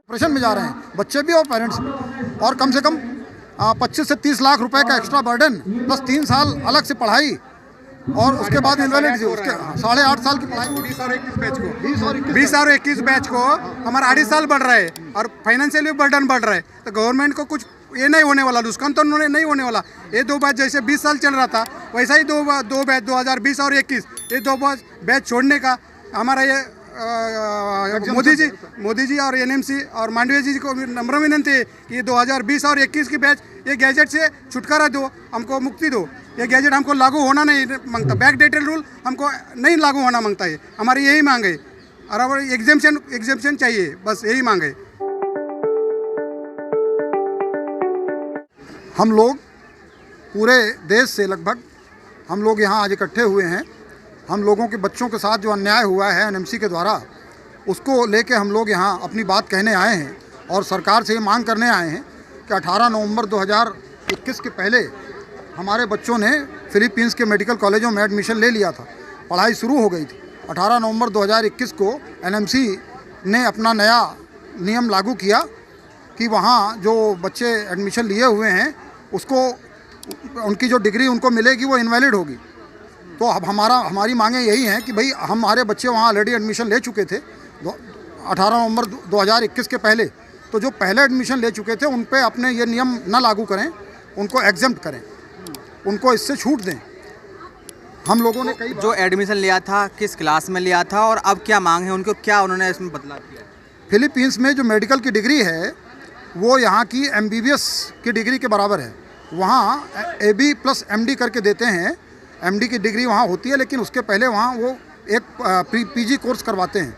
Operation में जा रहे हैं बच्चे भी और पेरेंट्स भी, और कम से कम 25 से 30 लाख रुपए का एक्स्ट्रा बर्डन प्लस 3 साल अलग से पढ़ाई और उसके बाद इनवैलिड उसके 8.5 साल की पढ़ाई 20 और 21 बैच को हमारा 2.5 साल बढ़ रहा है और फाइनेंशियली बर्डन बढ़ रहा है। तो गवर्नमेंट को कुछ ये नहीं होने वाला, नुकसान तो नहीं होने वाला। ये 2 बैच जैसे 20 साल चल रहा था वैसा ही दो बैच 2020 और 21 ये 2 बैच छोड़ने का हमारा ये मोदी जी और एनएमसी और मांडविया जी को नम्र विनंती है कि 2020 और 21 की बैच ये गैजेट से छुटकारा दो, हमको मुक्ति दो। ये गैजेट हमको लागू होना नहीं मांगता, बैकडेटेड रूल हमको नहीं लागू होना मांगता है। हमारी यही मांग है और एग्जेम्पशन चाहिए, बस यही मांग है। हम लोग पूरे देश से लगभग हम लोग यहाँ आज इकट्ठे हुए हैं। हम लोगों के बच्चों के साथ जो अन्याय हुआ है एनएमसी के द्वारा, उसको लेके हम लोग यहाँ अपनी बात कहने आए हैं और सरकार से ये मांग करने आए हैं कि 18 नवंबर 2021 के पहले हमारे बच्चों ने फिलीपींस के मेडिकल कॉलेजों में एडमिशन ले लिया था, पढ़ाई शुरू हो गई थी। 18 नवंबर 2021 को एनएमसी ने अपना नया नियम लागू किया कि वहाँ जो बच्चे एडमिशन लिए हुए हैं उसको उनकी जो डिग्री उनको मिलेगी वो इनवैलिड होगी। तो अब हमारी मांगें यही हैं कि भाई हमारे बच्चे वहाँ ऑलरेडी एडमिशन ले चुके थे 18 नवंबर 2021 के पहले, तो जो पहले एडमिशन ले चुके थे उन पे अपने ये नियम न लागू करें, उनको एग्जेम्प्ट करें, उनको इससे छूट दें। हम लोगों ने कई जो एडमिशन लिया था किस क्लास में लिया था और अब क्या मांग है उनको, क्या उन्होंने इसमें बदलाव किया? फिलीपींस में जो मेडिकल की डिग्री है वो यहाँ की MBBS की डिग्री के बराबर है। वहाँ AB प्लस MD करके देते हैं। MD की डिग्री वहाँ होती है, लेकिन उसके पहले वहाँ वो एक PG कोर्स करवाते हैं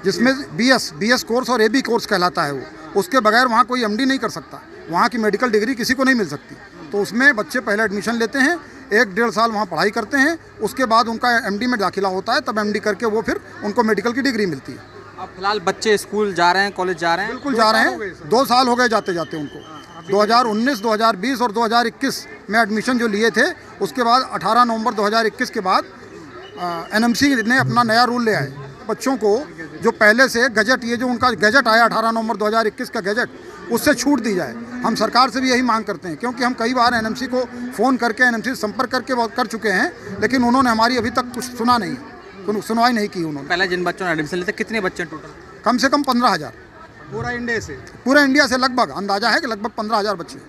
जिसमें BS कोर्स और AB कोर्स कहलाता है। वो उसके बगैर वहाँ कोई MD नहीं कर सकता। वहाँ की मेडिकल डिग्री किसी को नहीं मिल सकती। तो उसमें बच्चे पहले एडमिशन लेते हैं, 1-1.5 साल वहाँ पढ़ाई करते हैं, उसके बाद उनका MD में दाखिला होता है, तब MD करके वो फिर उनको मेडिकल की डिग्री मिलती है। अब फिलहाल बच्चे स्कूल जा रहे हैं, कॉलेज जा रहे हैं? बिल्कुल जा रहे हैं। 2 साल हो गए जाते जाते उनको। 2019, 2020 और 2021 में एडमिशन जो लिए थे, उसके बाद 18 नवंबर 2021 के बाद एनएमसी ने अपना नया रूल ले आए। बच्चों को जो पहले से गजट, ये जो उनका गजट आया 18 नवंबर 2021 का गजट, उससे छूट दी जाए। हम सरकार से भी यही मांग करते हैं, क्योंकि हम कई बार एनएमसी को फ़ोन करके एनएमसी से संपर्क करके कर चुके हैं, लेकिन उन्होंने हमारी अभी तक कुछ सुना नहीं, सुनवाई नहीं की उन्होंने। पहले जिन बच्चों ने एडमिशन लिया था कितने बच्चे टोटल? कम से कम 15,000 पूरे इंडिया से लगभग अंदाजा है कि लगभग 15,000 बच्चे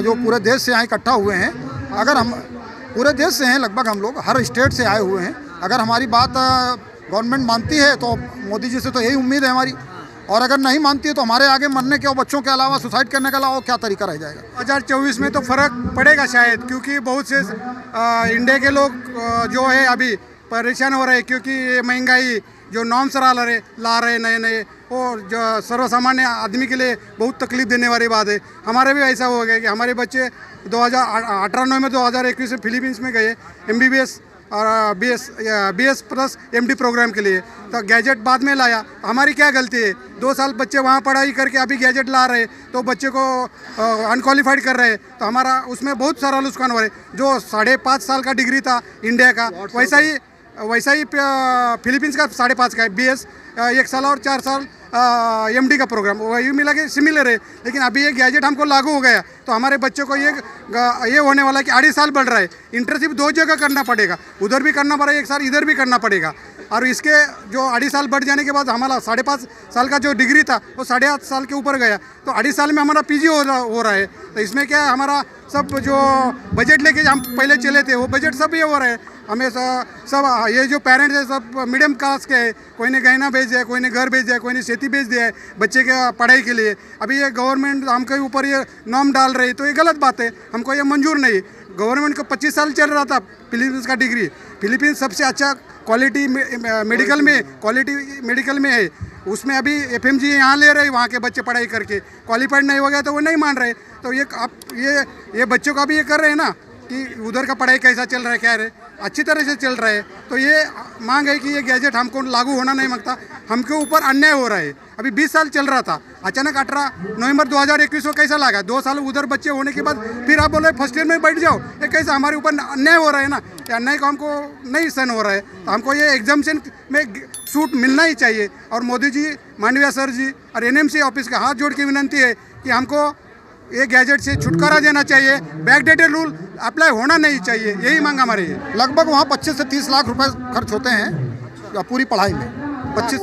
जो पूरे देश से यहाँ इकट्ठा हुए हैं। अगर हम पूरे देश से हैं, लगभग हम लोग हर स्टेट से आए हुए हैं। अगर हमारी बात गवर्नमेंट मानती है तो मोदी जी से तो यही उम्मीद है हमारी, और अगर नहीं मानती है तो हमारे आगे मरने के और बच्चों के अलावा सुसाइड करने के अलावा क्या तरीका रह जाएगा। 2024 में तो फ़र्क पड़ेगा शायद, क्योंकि बहुत से इंडिया के लोग जो है अभी परेशान हो रहे हैं, क्योंकि ये महंगाई जो नॉर्म्स ला रहे नए और जो सर्वसामान्य आदमी के लिए बहुत तकलीफ देने वाली बात है। हमारे भी ऐसा हो गया कि हमारे बच्चे 2018 में 2021 में फिलीपींस में गए MBBS और BS प्लस MD प्रोग्राम के लिए, तो गैजेट बाद में लाया। हमारी क्या गलती है? 2 साल बच्चे वहाँ पढ़ाई करके अभी गैजेट ला रहे, तो बच्चे को अनक्वालिफाइड कर रहे, तो हमारा उसमें बहुत सारा नुकसान हो रहा है। जो 5.5 साल का डिग्री था इंडिया का, वैसा ही फिलीपींस का 5.5 का है। BS 1 साल और 4 साल MD का प्रोग्राम, वही मिला के सिमिलर है। लेकिन अभी ये गैजेट हमको लागू हो गया, तो हमारे बच्चों को ये होने वाला है कि 2.5 साल बढ़ रहा है। इंटर्नशिप 2 जगह करना पड़ेगा, उधर भी करना पड़ेगा 1 साल, इधर भी करना पड़ेगा। और इसके जो 2.5 साल बढ़ जाने के बाद हमारा 5.5 साल का जो डिग्री था वो 8.5 साल के ऊपर गया, तो 2.5 साल में हमारा PG हो रहा है। तो इसमें क्या है, हमारा सब जो बजट लेके हम पहले चले थे वो बजट सब ये हो रहा है। हमें सब ये जो पेरेंट्स है सब मीडियम क्लास के हैं, कोई ने गहना भेज दिया, कोई ने घर भेज दिया, कोई ने खेती भेज दिया है बच्चे के पढ़ाई के लिए। अभी ये गवर्नमेंट हमके ऊपर ये नॉर्म डाल रही है, तो ये गलत बात है, हमको ये मंजूर नहीं। गवर्नमेंट को 25 साल चल रहा था फिलीपींस का डिग्री। फिलीपींस सबसे अच्छा क्वालिटी मेडिकल में है, उसमें अभी FMG यहाँ ले रहे, वहाँ के बच्चे पढ़ाई करके क्वालिफाइड नहीं हो गया तो वो नहीं मान रहे। तो ये बच्चों का भी ये कर रहे हैं ना, कि उधर का पढ़ाई कैसा चल रहा है, क्या है, अच्छी तरह से चल रहा है। तो ये मांग है कि ये गैजेट हमको लागू होना नहीं मांगता, हमके ऊपर अन्याय हो रहा है। अभी 20 साल चल रहा था, अचानक 18 नवंबर 2021 को कैसा लगा? 2 साल उधर बच्चे होने के बाद फिर आप बोले फर्स्ट ईयर में बैठ जाओ, ये कैसा हमारे ऊपर अन्याय हो रहा है ना? ये अन्याय को हमको नहीं सहन हो रहा है। तो हमको ये एग्जाम्शन में छूट मिलना ही चाहिए। और मोदी जी, मांडविया सर जी और एनएमसी ऑफिस का हाथ जोड़ के विनंती है कि हमको ये गैजेट से छुटकारा देना चाहिए, बैकडेटेड रूल अप्लाई होना नहीं चाहिए, यही मांग हमारी है। लगभग वहाँ 25 से 30 लाख रुपए खर्च होते हैं पूरी पढ़ाई में। 25